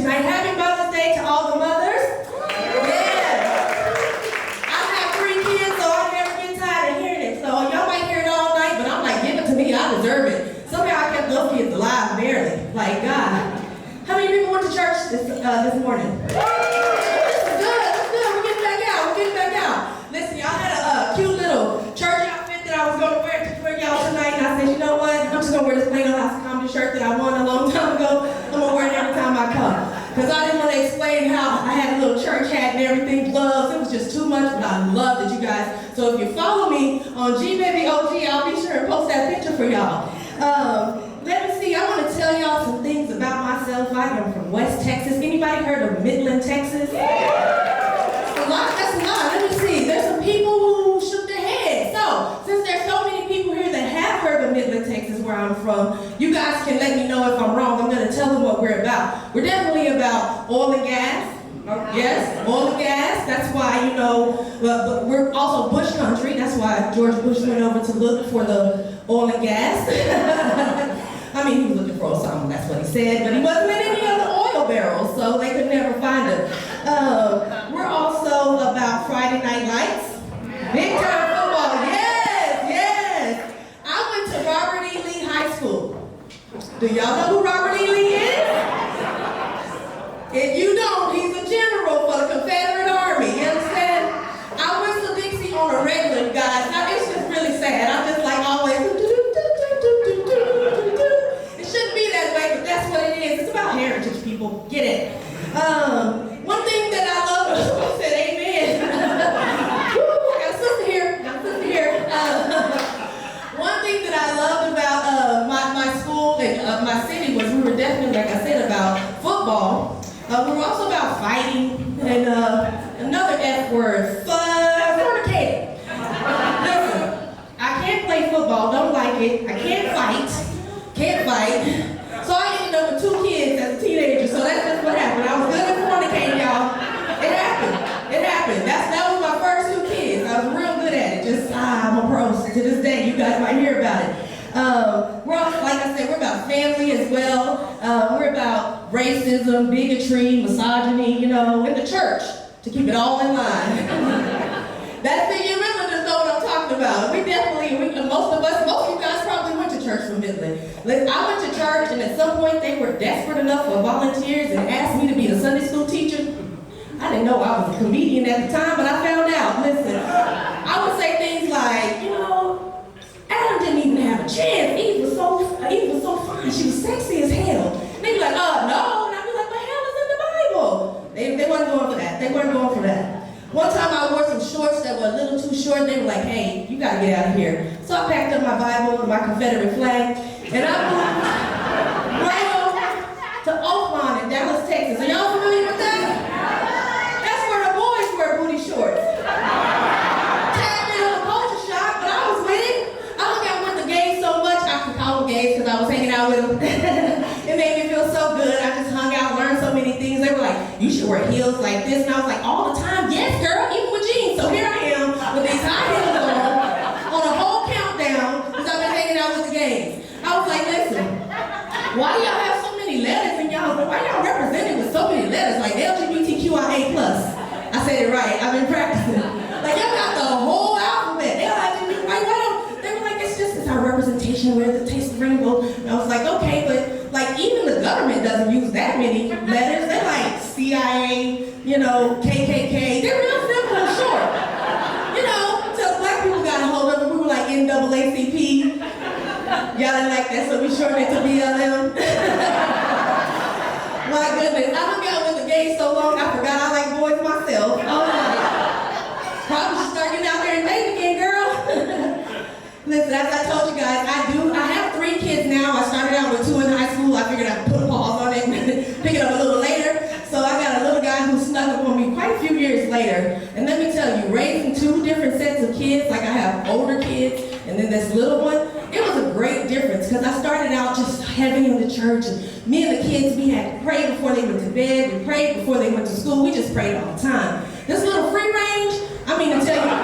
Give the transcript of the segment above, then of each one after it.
tonight. Happy Mother's Day to all the mothers. Yeah. I have 3 kids, so I never get tired of hearing it. So y'all might hear it all night, but I'm like, give it to me. I deserve it. Somehow I kept those kids alive, barely. Like, God. How many people went to church this morning? This is good. We're getting back out. We're getting back out. Listen, y'all had a cute little church outfit that I was going to wear for y'all tonight, and I said, you know what? I'm just going to wear this Plano Tx shirt that I won a long time ago. I'm going to wear it every time I come. Because I didn't want to explain how I had a little church hat and everything, gloves. It was just too much, but I loved it, you guys. So if you follow me on GBabyOG, I'll be sure and post that picture for y'all. Let me see, I want to tell y'all some things about myself. I am from West Texas. Anybody heard of Midland, Texas? That's a lot. Let me see. There's some people who shook their heads. So, since there's so many people here that have heard of Midland, Texas, where I'm from, you guys can let me know if I'm wrong. I'm going to tell them what we're about. We're definitely about oil and gas. Yes, oil and gas. That's why, you know, but we're also bush country. That's why George Bush went over to look for the oil and gas. I mean, he was looking for Osama, that's what he said, but he wasn't in any of the oil barrels, so they could never find him. We're also about Friday Night Lights. Big time football, yes. I went to Robert E. Lee High School. Do y'all know who Robert E. Lee is? If you don't, he's a general for the Confederate Army, you understand? I whistle Dixie on a regular, guys. Now, it's just really sad. I'm just like always, that's what it is. It's about heritage, people. Get it. One thing that I love, I said amen. I got a sister here. One thing that I loved about my school and my city was we were definitely, like I said, about football. We were also about fighting and another F word, fornicating. Listen, I can't play football, don't like it. I can't fight. So I ended up with 2 kids as a teenager, so that's just what happened. I was good at fornicating, y'all. It happened. That was my first 2 kids. I was real good at it. I'm a pro to this day. You guys might hear about it. We're also, like I said, we're about family as well. We're about racism, bigotry, misogyny, you know, in the church, to keep it all in line. That's it, you really just know what I'm talking about. Most of you guys probably went to church from Midland. I went to church, and at some point they were desperate enough for volunteers and asked me to be a Sunday school teacher. I didn't know I was a comedian at the time, but I found out. Listen, I would say things like, you know, Adam didn't even have a chance. Eve was so fine. She was sexy as hell. And they'd be like, no. And I'd be like, what the hell is in the Bible? They weren't going for that. They weren't going for that. One time I wore some shorts that were a little too short. They were like, hey, you gotta get out of here. So I packed up my Bible and my Confederate flag, and I moved right over to Oakmont in Dallas, Texas. Are y'all familiar with that? That's where the boys wear booty shorts. Tagged me on a culture shock, but I was with it. I hung out with the gays so much, I could call them gays because I was hanging out with them. It made me feel so good. I just hung out, learned so many things. They were like, you should wear heels like this. And I was like, all the time, yes, girl, even with jeans. So here I am with these high heels on a whole countdown because I've been hanging out with the gays. I was like, listen, why do y'all have so many letters in y'all? Why y'all represented with so many letters like LGBTQIA+? I said it right. I've been practicing. Like, y'all got the whole alphabet. They were like, it's our representation. We're the taste of rainbow. And I was like, okay, but like even the government doesn't use that many letters. They're like CIA, you know, KKK. They're real simple and short. You know, until black people got a hold of it, we were like NAACP. Y'all didn't like that, so we shortened it to BLM. My goodness, I hung out with the gays so long, I forgot I like boys myself. Oh my. Probably should start getting out there and dating again, girl. Listen, as I told you guys, I have 3 kids now. I started out with 2 in high school. I figured I'd put a pause on it and pick it up a little later. So I got a little guy who snuck up on me quite a few years later. And let me tell you, raising 2 different sets of kids, like I have older kids and then this little one, it was a great difference because I started out just heavy in the church. And me and the kids, we had to pray before they went to bed. We prayed before they went to school. We just prayed all the time. This little free range, I mean to tell you,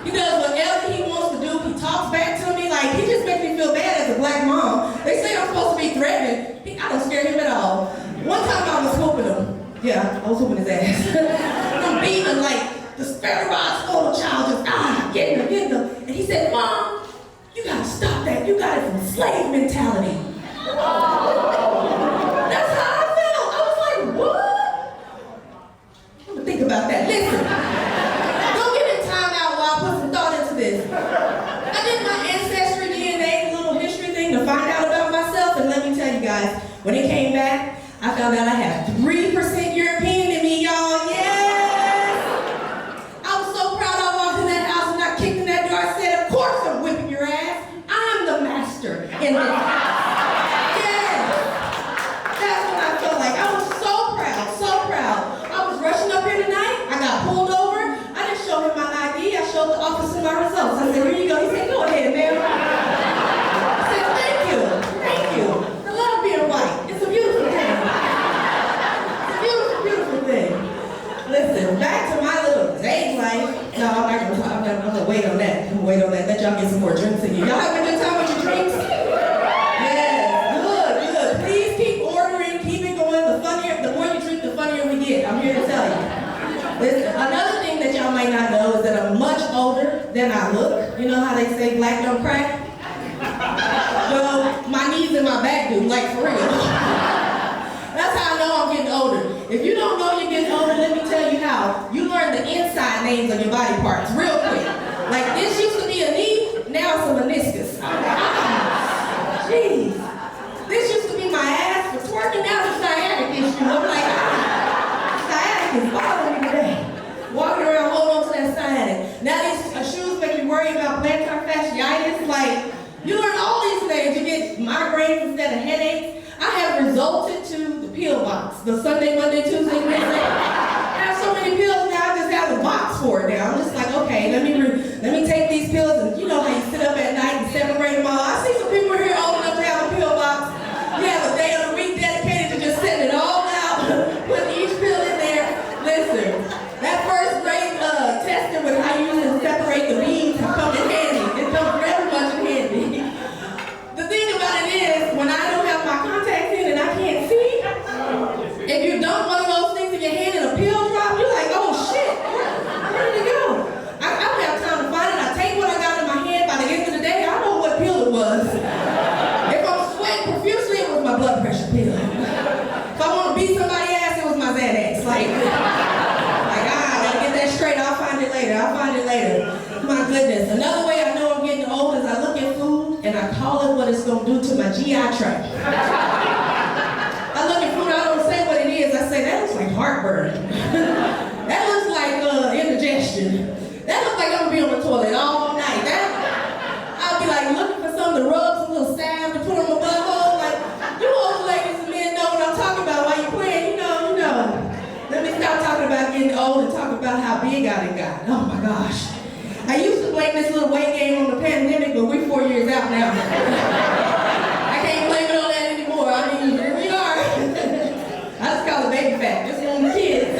he does whatever he wants to do. He talks back to me like he just makes me feel bad as a black mom. They say I'm supposed to be threatening. I don't scare him at all. Yeah, I was whooping his ass. I'm beating him like the sterilized photo child, just getting him. And he said, Mom, you gotta stop that. You got it from slave mentality. That's how I felt. I was like, what? I'm gonna think about that. Listen, don't give me time out while I put some thought into this. I did my ancestry DNA little history thing to find out about myself, and let me tell you guys, when it came back, I found out I have 3% European in me, y'all. Yes! I was so proud I walked in that house and I kicked in that door. I said, of course I'm whipping your ass. I'm the master in this house. Yes! That's what I felt like. I was so proud, so proud. I was rushing up here tonight. I got pulled over. I didn't show him my ID. I showed the officer my results. I said, here you go. He said, go ahead, ma'am. I said, thank you. Thank you. I love being white. It's a beautiful thing. Listen, back to my little day life. No, I'm gonna wait on that. I'm gonna wait on that. Let y'all get some more drinks in you. Y'all having a good time with your drinks? Yes, good. Please keep ordering, keep it going. The more you drink, the funnier we get. I'm here to tell you. Listen, another thing that y'all might not know is that I'm much older than I look. You know how they say black don't crack? Well, my knees and my back do, like for real. That's how I know I'm getting older. If you don't know you're getting older, let me tell you how. You learn the inside names of your body parts real quick. Like this used to be a knee, now it's a meniscus. Jeez. This used to be my ass for twerking, now it's sciatic issue. I'm like, sciatic is bothering me today. Walking around holding on to that sciatic. Now these shoes make you worry about plantar fasciitis. Like, you learn all these things. You get migraines instead of headaches. I have resulted to the pill box. The Sunday, Monday, Tuesday, Wednesday. I have so many pills now, I just have a box for it now. I'm just like, okay, let me take these pills, and you know how you sit up at night and separate them all. I see some people here old enough to have a pill box. You have a day of the week dedicated to just setting it all out, putting each pill in there. Listen, that first grade testing with how you use it to separate the beans comes in handy. It comes very much in handy. The thing about it is, when I don't have my contacts in and I can't see, if you dump one of those things in your hand and a pill drop, you're like, oh shit, where did it go? I don't have time to find it. I take what I got in my hand. By the end of the day, I know what pill it was. If I'm sweating profusely, it was my blood pressure pill. If I want to beat somebody's ass, it was my Xanax. Like, I gotta get that straight. I'll find it later. My goodness. Another way I know I'm getting old is I look at food and I call it what it's gonna do to my GI tract. I look at food, I don't say what it is. I say, that looks like heartburn. That looks like indigestion. That looks like I'm gonna be on the toilet all night. I'll be like looking for something to rub, some little salve to put on my butthole. Like, you old ladies and men know what I'm talking about while you're playing. You know. Let me stop talking about getting old and talk about how big I done got. Oh my gosh. I used to blame this little weight gain on the pandemic, but we're 4 years out now. I can't blame it on that anymore. I mean, here we are. I just call it baby fat, just on the kids.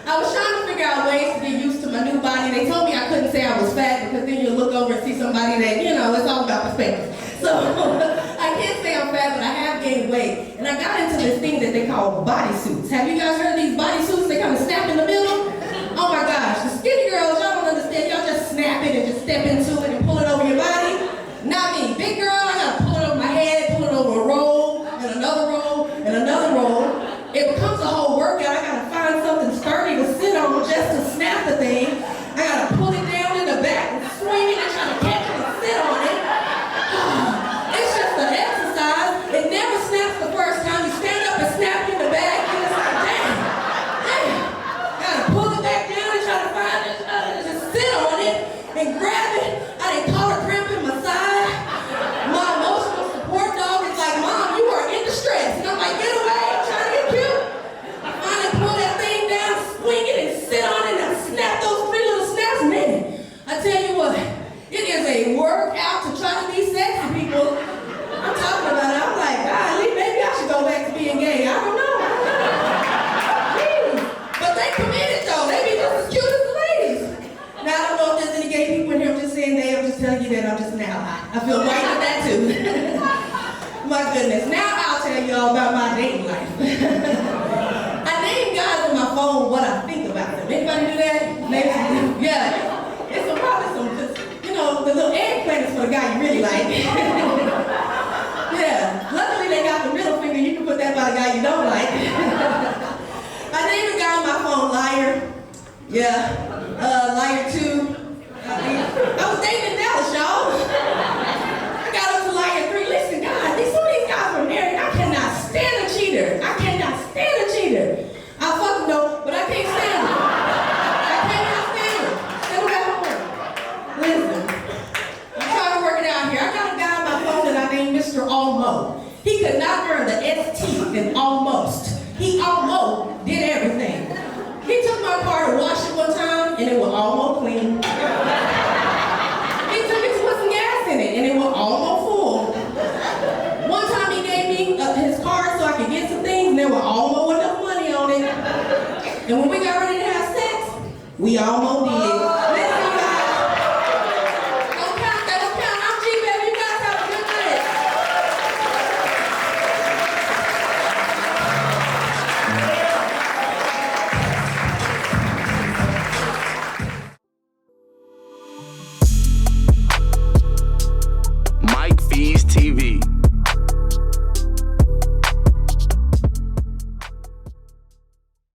I was trying to figure out ways to get used to my new body. They told me I couldn't say I was fat because then you look over and see somebody that, it's all about perspective. So I can't say I'm fat, but I have gained weight. And I got into this thing that they call bodysuits. Have you guys heard of these bodysuits? They kind of snap in the middle. Oh my gosh, the skinny girls, y'all don't understand. Y'all just snap it and just step into it and pull it over your body. Not me. Big girl, I gotta pull it over my head, pull it over a roll, and another roll, and another roll. It becomes a whole workout. I gotta find something sturdy to sit on just to snap the thing. I gotta pull it down in the back and swing it and try to catch it and sit on it. It's just an exercise. It never snaps the first time. You stand up and snap in the back, and it's like, damn. Gotta pull it back down and try to find it, just sit on it and grab it. I didn't call it cramp in my side. My emotional support dog is like, Mom, you are in distress. And I'm like, get away, I'm trying to get cute. I finally pull that thing down, swing it, and sit on it, and snap those 3 little snaps. Man, I tell you what, it is a workout to try to be sexy, people. I'm talking about it. I'm like, golly, maybe I should go back to being gay. I don't know. But they committed though. They be just as cute as the ladies. Now I don't know if there's any gay people in here. I'm just saying they. I'm just telling you that I'm just an ally. I feel right with that too. My goodness. Now I'll tell you all about my dating life. really like. Yeah, luckily they got the middle finger. You can put that by the guy you don't like. I named a guy on my phone Liar. Yeah, Liar 2. I was dating Dallas, y'all. I got up to Liar 3. Listen, God, some of these guys are married. I cannot stand a cheater. I cannot stand a cheater. I fuck them though, but I can't stand them. I cannot stand them. They don't have to work. Listen, I'm trying to work it out here. I got a guy on my phone that I named Mr. Almost. He could not learn the ST in almost. He almost did everything. He took my car to wash it one time, and it was almost clean. He took it to put some gas in it, and it was almost full. One time he gave me his card so I could get some things, and there was almost enough money on it. And when we got ready to have sex, we almost did.